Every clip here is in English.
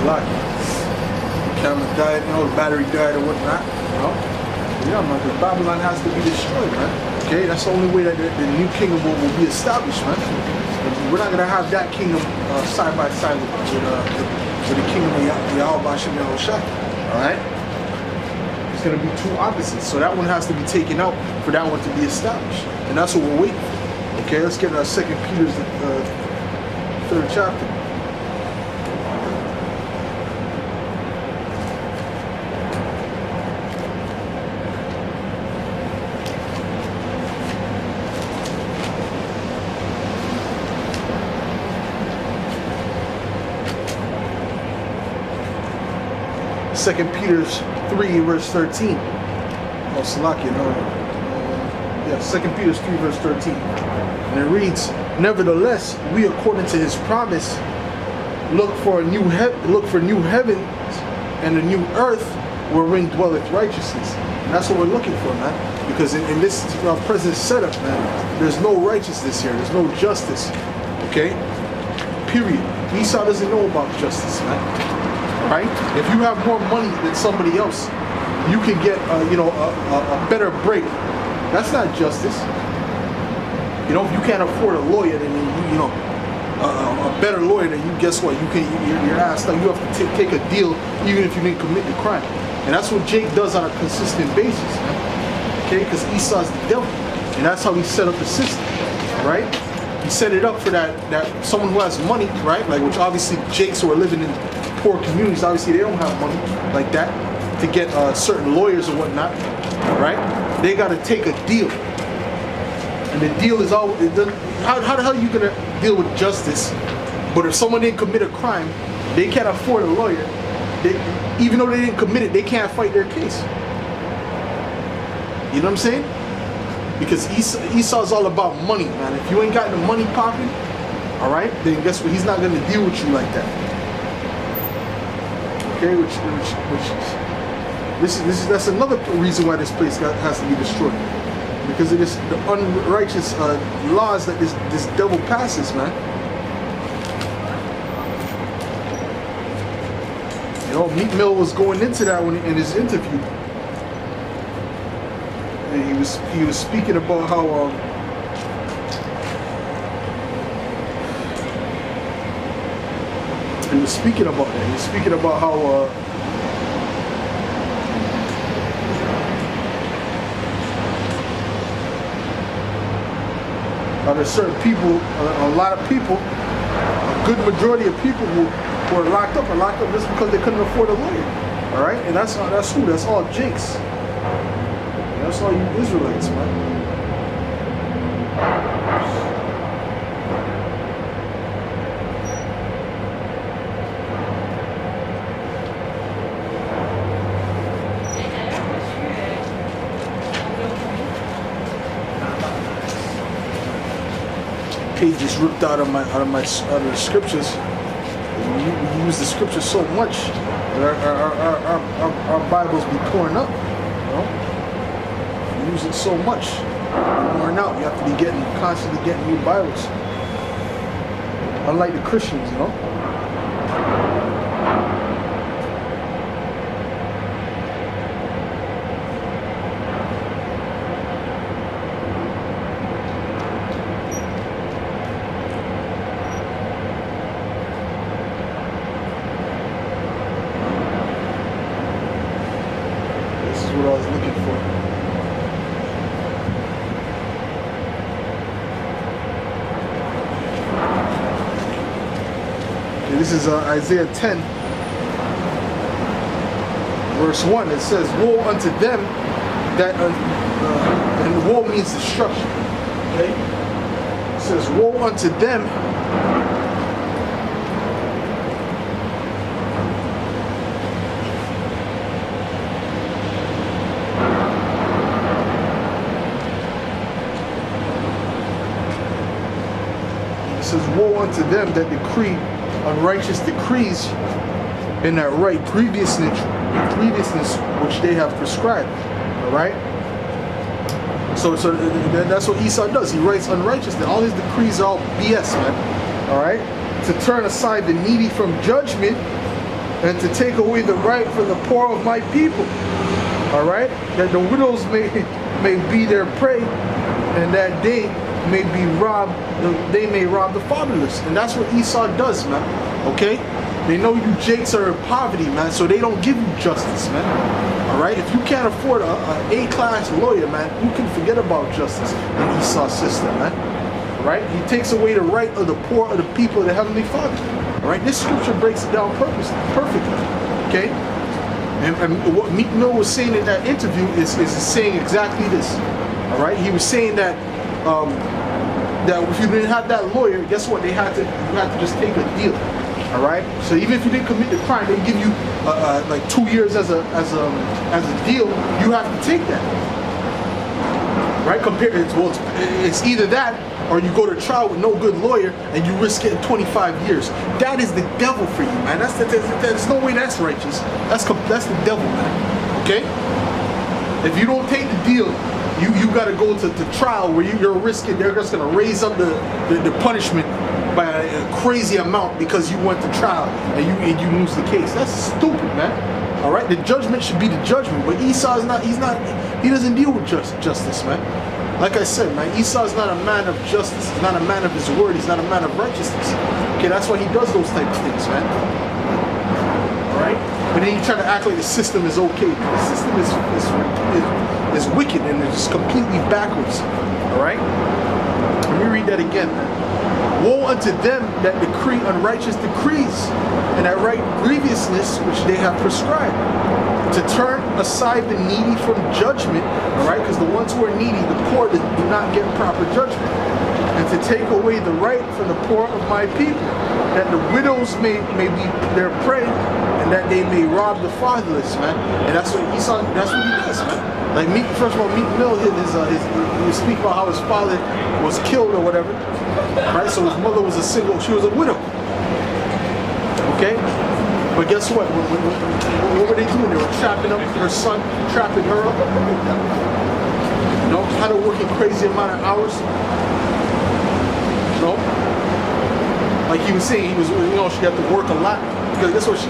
Salak. The camera died, the battery died or whatnot. Yeah, man, because Babylon has to be destroyed, man. Okay, that's the only way that the new kingdom will be established, man. And we're not gonna have that kingdom side by side with the kingdom of Yahweh Hashem Yahushua. All right, it's gonna be two opposites. So that one has to be taken out for that one to be established, and that's what we're waiting for. Okay, let's get 2 Peter's 3rd chapter. Second Peter's 3 verse 13. Oh, Salakia, no. Yeah, 2 Peter's 3 verse 13. And it reads, "Nevertheless, we according to his promise look for new heavens and a new earth wherein dwelleth righteousness." And that's what we're looking for, man. Because in this present setup, man, there's no righteousness here. There's no justice. Okay? Period. Esau doesn't know about justice, man. Right? If you have more money than somebody else, you can get a better break. That's not justice. If you can't afford a lawyer, then a better lawyer than you, guess what? You're asked, you have to take a deal even if you didn't commit the crime. And that's what Jake does on a consistent basis, man. Okay? Because Esau's the devil. And that's how he set up the system. Right? He set it up for that someone who has money, right? Like, which obviously Jakes who are living in poor communities, obviously they don't have money like that to get certain lawyers or whatnot, right? They got to take a deal, and the deal is always how the hell are you gonna deal with justice? But if someone didn't commit a crime, they can't afford a lawyer. Even though they didn't commit it, they can't fight their case. You know what I'm saying? Because Esau's all about money, man. If you ain't got the money popping, all right, then guess what? He's not gonna deal with you like that. Okay, that's another reason why this place has to be destroyed, because of the unrighteous laws that this devil passes, man. Meek Mill was going into that in his interview, and he was speaking about how he was speaking about that. He was speaking about how there's certain people, a lot of people, a good majority of people who are locked up just because they couldn't afford a lawyer. All right, and that's who. That's all Jakes. That's all you Israelites, man. Pages ripped out of the scriptures. We use the scriptures so much that our Bibles be torn up. We use it so much, worn out. You have to be constantly getting new Bibles. Unlike the Christians, What I was looking for. Okay, this is Isaiah 10, verse 1. It says, "Woe unto them that," and woe means destruction. Okay? It says, "Woe unto them woe unto them that decree unrighteous decrees in that right previousness which they have prescribed." All right. So that's what Esau does. He writes unrighteousness. All his decrees are all BS, man. All right. To turn aside the needy from judgment and to take away the right from the poor of my people. All right, that the widows may be their prey, and that they may be robbed. They may rob the fatherless, and that's what Esau does, man. Okay, they know you Jakes are in poverty, man, so they don't give you justice, man. All right, if you can't afford a A-class lawyer, man, you can forget about justice in Esau's system, man. All right, he takes away the right of the poor of the people of the Heavenly Father. All right, this scripture breaks it down perfectly. Okay. And what Meek Mill was saying in that interview is saying exactly this. All right, he was saying that that if you didn't have that lawyer, guess what? You had to just take a deal. All right. So even if you didn't commit the crime, they give you like 2 years as a deal. You have to take that. Right? It's either that or you go to trial with no good lawyer and you risk getting 25 years. That is the devil for you, man. There's no way that's righteous. That's the devil, man. Okay? If you don't take the deal, you got to go to trial where you're risking. They're just going to raise up the punishment by a crazy amount because you went to trial and you lose the case. That's stupid, man. All right? The judgment should be the judgment, but Esau is not. He doesn't deal with justice, man. Like I said, man, Esau is not a man of justice. He's not a man of his word. He's not a man of righteousness. Okay, that's why he does those type of things, man. All right? But then you try to act like the system is okay. The system is wicked and it's completely backwards. All right? Let me read that again, man. Woe unto them that decree unrighteous decrees and that write grievousness which they have prescribed, to turn aside the needy from judgment, all right, because the ones who are needy, the poor, do not get proper judgment, and to take away the right from the poor of my people, that the widows may be their prey, and that they may rob the fatherless, man. And that's what Esau, that's what he does, man. Like first of all, Meek Mill, he was speaking about how his father was killed or whatever, right? So his mother was she was a widow. Okay? But guess what? What were they doing? They were trapping up her son, trapping her up. You know, had her working crazy amount of hours. You know? Like he was saying, she had to work a lot. Because guess what?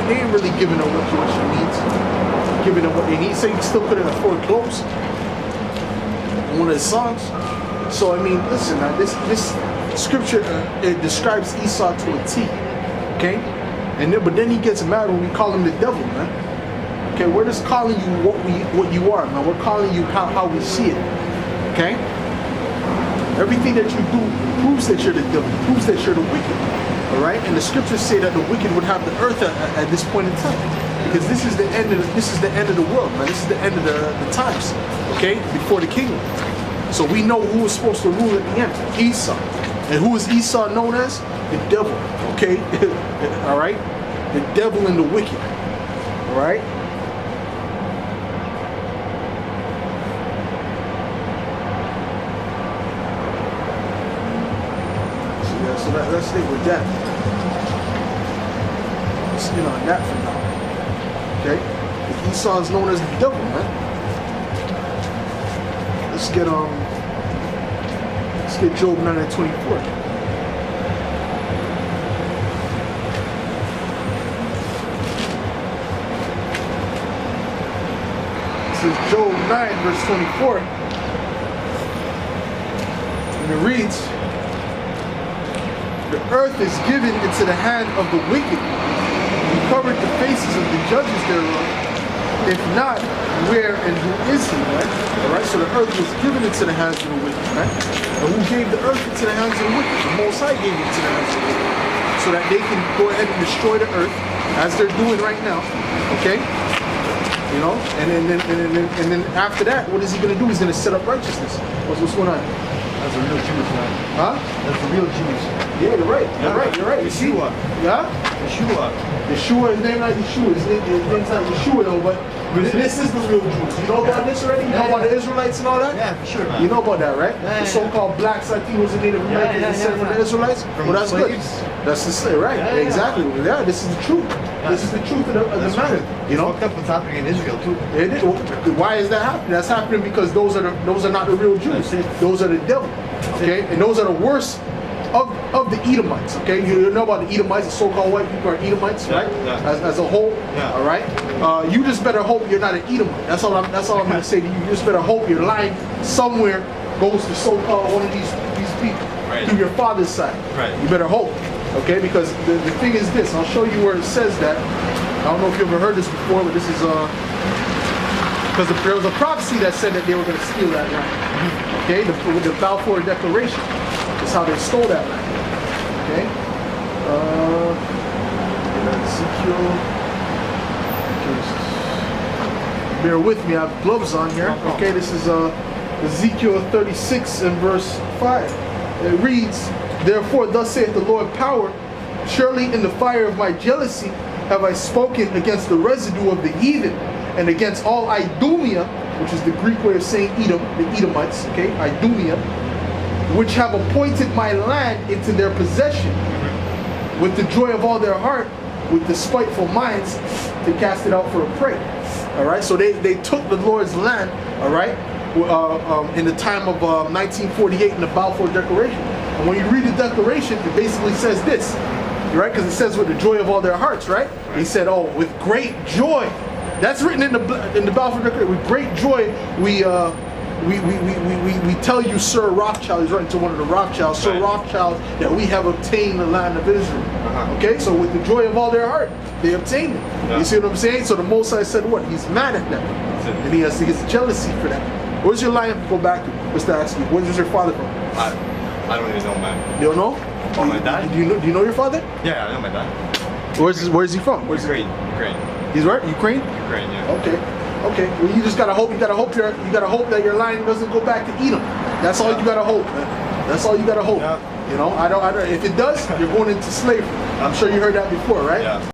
They ain't really giving her what she needs. Giving her what they need. So he still couldn't afford clothes. One of his songs. So I mean, listen, man, this scripture it describes Esau to a T. Okay? But then he gets mad when we call him the devil, man. Okay, we're just calling you what you are, man. We're calling you how we see it. Okay? Everything that you do proves that you're the devil, proves that you're the wicked. Alright? And the scriptures say that the wicked would have the earth at this point in time. Because this is the end of the world, man. This is the end of the times. Okay? Before the kingdom. So we know who is supposed to rule at the end. Esau. And who is Esau known as? The devil. Okay? Alright? The devil and the wicked. Alright? So let's stay with that. Let's stay on that for now. Okay? Esau is known as the devil, man. Let's get Job 9:24. Job 9 verse 24, and it reads, the earth is given into the hand of the wicked, he covered the faces of the judges thereof. If not, where and who is he, right? Alright, so the earth was given into the hands of the wicked, right? And who gave the earth into the hands of the wicked? The Most High gave it into the hands of the wicked, so that they can go ahead and destroy the earth, as they're doing right now, okay? You know, and then after that, what is he going to do? He's going to set up righteousness. What's going on? That's the real Jews, man. Huh? That's the real Jews. Yeah, you're right. You're right. Yeshua. Yeah? Yeshua, his name not Yeshua. His name's not Yeshua though, but this is the real Jews. You know about this already? You know about the Israelites and all that? Yeah, for sure, man. You know about that, right? Yeah, the so-called blacks, I think, was the Native Americans descent from the Israelites. From well, that's slaves. good. That's the slave, right? Yeah, exactly. Yeah, this is the truth. This is the truth of the matter. You know? Fucked up what's happening in Israel too. Why is that happening? That's happening because those are not the real Jews. Those are the devil. Okay? And those are the worst of the Edomites. Okay, you know about the Edomites, the so-called white people are Edomites, right? Yeah. As a whole. Yeah. All right. You just better hope you're not an Edomite. That's all I'm going to say to you. You just better hope your line somewhere goes to so-called one of these people through your father's side. Right. You better hope. Okay, because the thing is this. I'll show you where it says that. I don't know if you ever heard this before, but this is because there was a prophecy that said that they were going to steal that land. Okay, the Balfour Declaration is how they stole that land. Okay, Ezekiel. Bear with me, I have gloves on here. Okay, this is Ezekiel 36 and verse 5. It reads, "Therefore, thus saith the Lord power, surely in the fire of my jealousy have I spoken against the residue of the heathen, and against all Idumea," which is the Greek way of saying Edom, the Edomites, okay, Idumea, "which have appointed my land into their possession, with the joy of all their heart, with the spiteful minds, to cast it out for a prey." All right, so they took the Lord's land, all right, in the time of 1948 in the Balfour Declaration. And when you read the Declaration, it basically says this, right? Because it says with the joy of all their hearts, right? He said, "Oh, with great joy." That's written in the Balfour Declaration. With great joy, we tell you, Sir Rothschild. He's writing to one of the Rothschilds, Sir Rothschild, that we have obtained the land of Israel. Okay, so with the joy of all their heart, they obtained it. You see what I'm saying? So the Most High said, "What? He's mad at them, and he has jealousy for that." Where's your line? Go back to. Just to ask you, where's your father from? I don't even know, man. You don't know? Oh, my dad? Do you know your father? Yeah, I know my dad. Where's he from? Ukraine. He's where? Ukraine? Ukraine, yeah. Okay. Well, you just gotta hope. You gotta hope that your line doesn't go back to Edom. That's all you gotta hope, man. That's all you gotta hope. Yeah. You know, I don't. If it does, you're going into slavery. I'm sure you heard that before, right? Yeah.